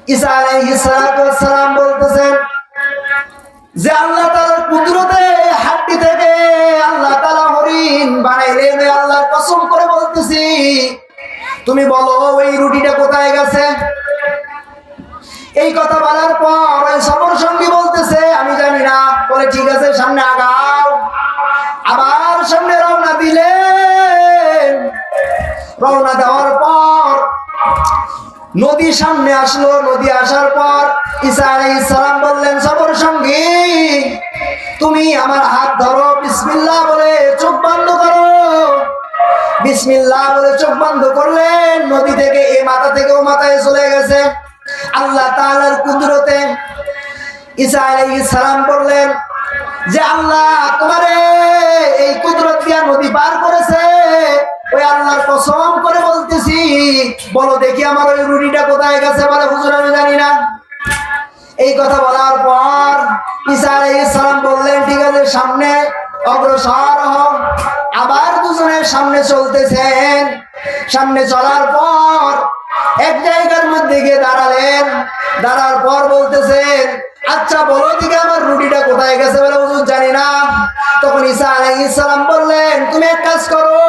ঈসা আলাইহিস সালাম বলতেছেন যে আল্লাহ তাআলার কুদরতে হাড্ডি থেকে আল্লাহ তাআলা হরিণ বানাইলেন। আল্লাহর কসম করে বলতেছি, তুমি বলো ওই রুটিটা কোথায় গেছে? এই কথা বলার পর ওই সফর সঙ্গী বলতেছে আমি জানি না। বলে ঠিক আছে, সামনে আগাও। আবার সামনে রওনা দিলেন। রওনা দেওয়ার পর নদী সামনে আসলো। নদী আসার পর ঈসা আলাইহিস সালাম বললেন, সফর সঙ্গী তুমি আমার হাত ধরো, বিসমিল্লাহ বলে চোখ বন্ধ করো। বিসমিল্লাহ বলে চোখ বন্ধ করলেন। নদী থেকে এ মাথা থেকে ও মাথায় চলে গেছে আল্লাহ তাআলার কুদরতে। ঈসা আলাইহিস সালাম বললেন যে আল্লাহ তোমারে এই কুদরত দিয়া নদী পার করেছে। ওই আল্লাহর কসম করে বলতেছি, বলো দেখি আমার ওই রুটিটা কোথায় গেছে? বলে হুজুর আমি জানি না। এই কথা বলার পর ঈসা আলাইহিস সালাম বললেন ঠিক আছে, সামনে অগ্রসর হও। আবার দুজনের সামনে চলতেছেন। সামনে চলার পর এক জায়গার মধ্যে গিয়ে দাঁড়ালেন। দাঁড়ার পর বলতেছেন আচ্ছা বলো দিকে আমার রুটিটা কোথায় গেছে? বলে হুজুর জানি না। তখন ঈসা আলাইহিস সালাম বললেন তুমি এক কাজ করো,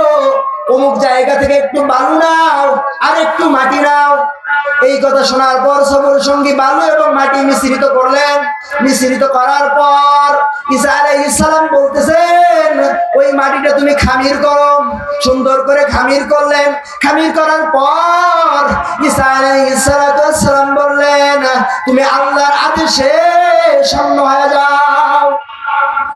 অমুক জায়গা থেকে একটু বালু নাও আর একটু মাটি নাও। এই কথা শোনার পর সফর সঙ্গী বালু এবং মাটি মিশ্রিত করলেন। মিশ্রিত করার পর ঈসা আলাইহিস সালাম বলতেছেন ওই মাটিটা তুমি খামির করো। সুন্দর করে খামির করলেন। খামির করার পর ঈসা আলাইহিস সালাম বললেন তুমি আল্লাহর আদেশে স্বর্ণ হয়ে যাও।